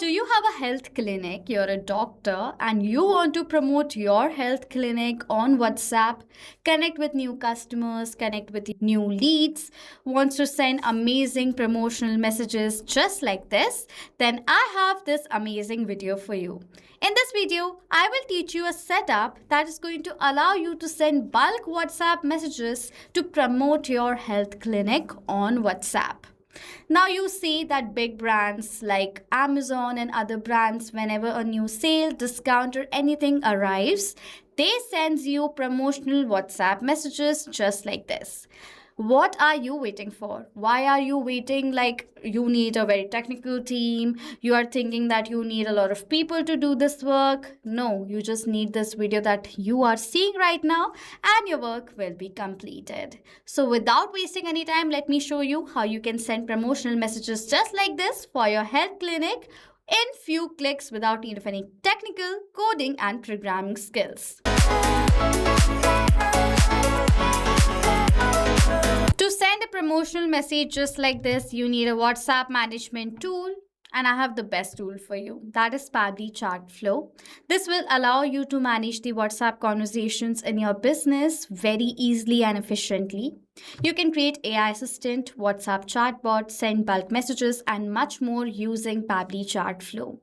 do you have a health clinic? You're a doctor and you want to promote your health clinic on WhatsApp, connect with new customers, connect with new leads, wants to send amazing promotional messages just like this? Then I have this amazing video for you. In this video, I will teach you a setup that is going to allow you to send bulk WhatsApp messages to promote your health clinic on WhatsApp. Now you see that big brands like Amazon and other brands, whenever a new sale, discount or anything arrives, they send you promotional WhatsApp messages just like this. What are you waiting for? Why are you waiting? Like, you need a very technical team. You are thinking that you need a lot of people to do this work. No, you just need this video that you are seeing right now and your work will be completed. So without wasting any time, let me show you how you can send promotional messages just like this for your health clinic in few clicks without need of any technical, coding and programming skills. To send a promotional message just like this, you need a WhatsApp management tool, and I have the best tool for you. That is Pabbly Chatflow. This will allow you to manage the WhatsApp conversations in your business very easily and efficiently. You can create AI assistant, WhatsApp chatbot, send bulk messages, and much more using Pabbly Chatflow.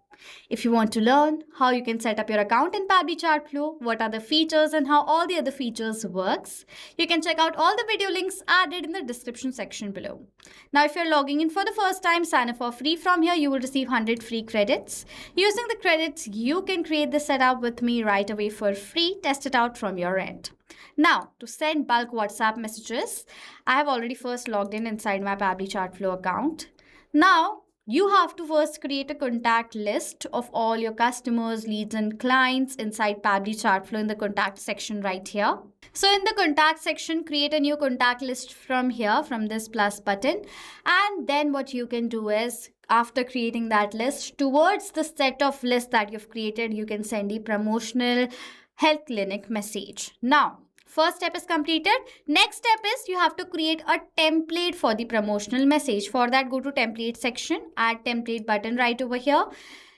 If you want to learn how you can set up your account in Pabbly Chatflow, what are the features and how all the other features works, you can check out all the video links added in the description section below. Now, if you're logging in for the first time, sign up for free from here. You will receive 100 free credits. Using the credits, you can create the setup with me right away for free. Test it out from your end. Now, to send bulk WhatsApp messages, I have already first logged in inside my Pabbly Chatflow account. Now, you have to first create a contact list of all your customers, leads and clients inside Pabbly Chatflow in the contact section right here. So in the contact section, create a new contact list from here, from this plus button. And then what you can do is, after creating that list, towards the set of lists that you've created, you can send a promotional health clinic message. Now, first step is completed. Next step is you have to create a template for the promotional message. For that, go to template section, add template button right over here.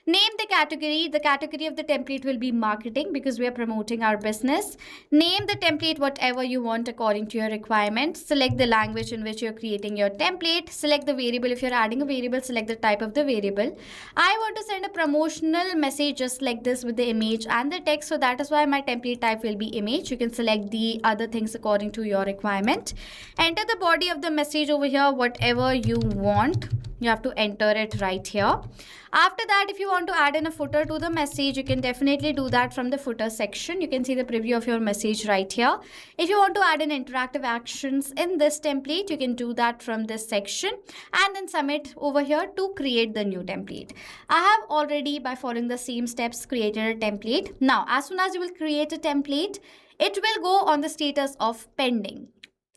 Name the category. The category of the template will be marketing because we are promoting our business. Name the template whatever you want according to your requirements. Select the language in which you're creating your template. Select the variable. If you're adding a variable, select the type of the variable. I want to send a promotional message just like this with the image and the text. So that is why my template type will be image. You can select the other things according to your requirement. Enter the body of the message over here, whatever you want. You have to enter it right here. After that, if you want to add in a footer to the message, you can definitely do that from the footer section. You can see the preview of your message right here. If you want to add in interactive actions in this template, you can do that from this section and then submit over here to create the new template. I have already, by following the same steps, created a template. Now, as soon as you will create a template, it will go on the status of pending.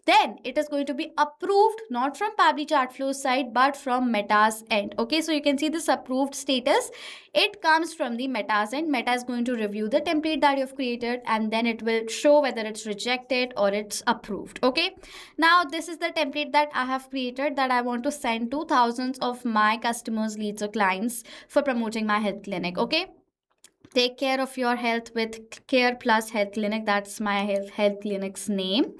Then it is going to be approved, not from Pabbly Chatflow's side, but from Meta's end. Okay, so you can see this approved status. It comes from the Meta's end. Meta is going to review the template that you've created and then it will show whether it's rejected or it's approved. Okay, now this is the template that I have created that I want to send to thousands of my customers, leads or clients for promoting my health clinic. Okay. Take care of your health with Care Plus Health Clinic. That's my health clinic's name.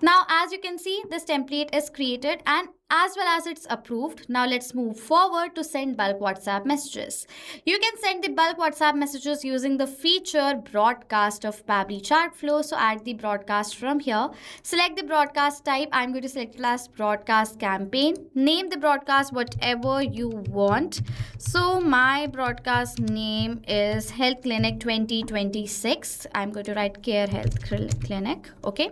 Now, as you can see, this template is created and as well as it's approved. Now let's move forward to send bulk WhatsApp messages. You can send the bulk WhatsApp messages using the feature broadcast of Pabbly Chatflow. So add the broadcast from here. Select the broadcast type. I'm going to select it as broadcast campaign. Name the broadcast whatever you want. So my broadcast name is Health Clinic 2026. I'm going to write Care Health Clinic. Okay.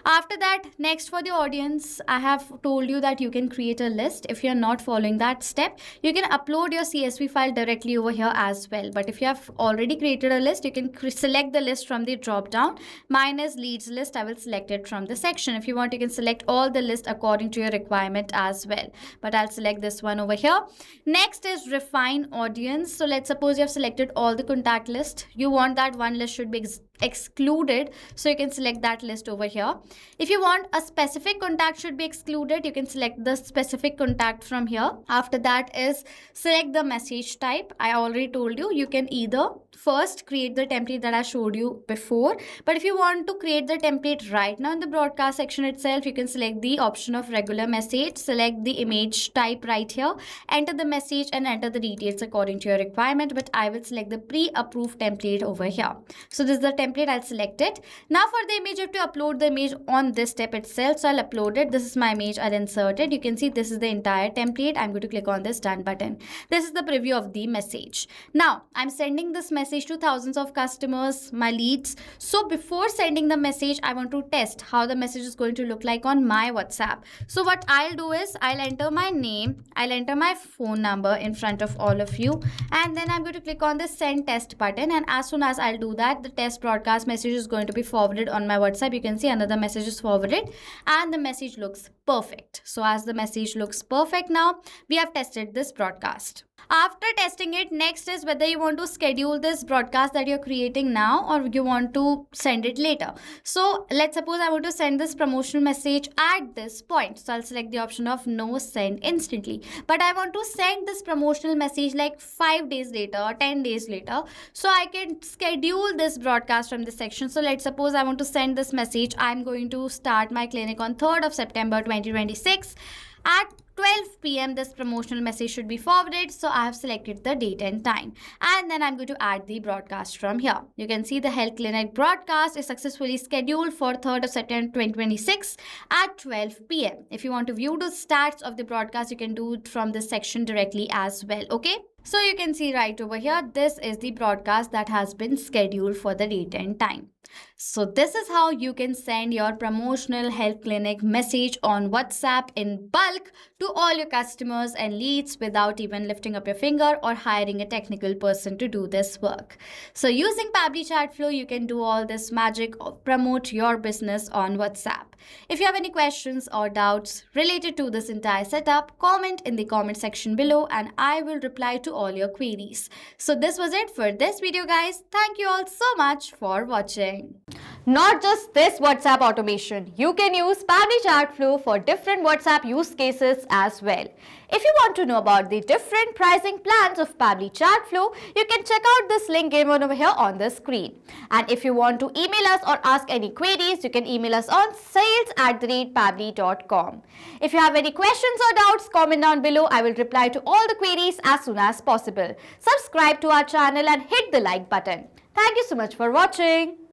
After that, next for the audience, I have told you that you can create a list. If you're not following that step, you can upload your CSV file directly over here as well. But if you have already created a list, you can select the list from the drop down. Mine is leads list. I will select it from the section. If you want, you can select all the list according to your requirement as well. But I'll select this one over here. Next is refine audience. So let's suppose you have selected all the contact list. You want that one list should be excluded, so you can select that list over here. If you want a specific contact should be excluded, you can select the specific contact from here. After that is select the message type. I already told you, you can either first create the template that I showed you before, but if you want to create the template right now in the broadcast section itself, you can select the option of regular message, select the image type right here, enter the message and enter the details according to your requirement, but I will select the pre-approved template over here. So this is the template, I'll select it. Now for the image, you have to upload the image on this step itself, so I'll upload it. This is my image, I'll insert it. You can see this is the entire template. I'm going to click on this done button. This is the preview of the message. Now I'm sending this message to thousands of customers, my leads. So before sending the message, I want to test how the message is going to look like on my WhatsApp. So what I'll do is I'll enter my name, I'll enter my phone number in front of all of you, and then I'm going to click on the send test button, and as soon as I'll do that, the test broadcast message is going to be forwarded on my WhatsApp. You can see another message is forwarded and the message looks perfect. So as the message looks perfect now, we have tested this broadcast. After testing it, next is whether you want to schedule this broadcast that you're creating now or you want to send it later. So let's suppose I want to send this promotional message at this point. So I'll select the option of no send instantly. But I want to send this promotional message like 5 days later or 10 days later. So I can schedule this broadcast from this section. So let's suppose I want to send this message. I'm going to start my clinic on 3rd of September 2026. At 12 p.m. this promotional message should be forwarded. So I have selected the date and time, and then I'm going to add the broadcast from here. You can see the health clinic broadcast is successfully scheduled for 3rd of September 2026 at 12 p.m. If you want to view the stats of the broadcast, you can do it from this section directly as well. Okay. So you can see right over here, this is the broadcast that has been scheduled for the date and time. So this is how you can send your promotional health clinic message on WhatsApp in bulk to all your customers and leads without even lifting up your finger or hiring a technical person to do this work. So using Pabbly Chatflow, you can do all this magic of promote your business on WhatsApp. If you have any questions or doubts related to this entire setup, comment in the comment section below and I will reply to all your queries. So this was it for this video, guys. Thank you all so much for watching. Not just this WhatsApp automation, you can use Pabbly Chatflow for different WhatsApp use cases as well. If you want to know about the different pricing plans of Pabbly Chatflow, you can check out this link given over here on the screen. And if you want to email us or ask any queries, you can email us on sales@pabbly.com. If you have any questions or doubts, comment down below. I will reply to all the queries as soon as possible. Subscribe to our channel and hit the like button. Thank you so much for watching.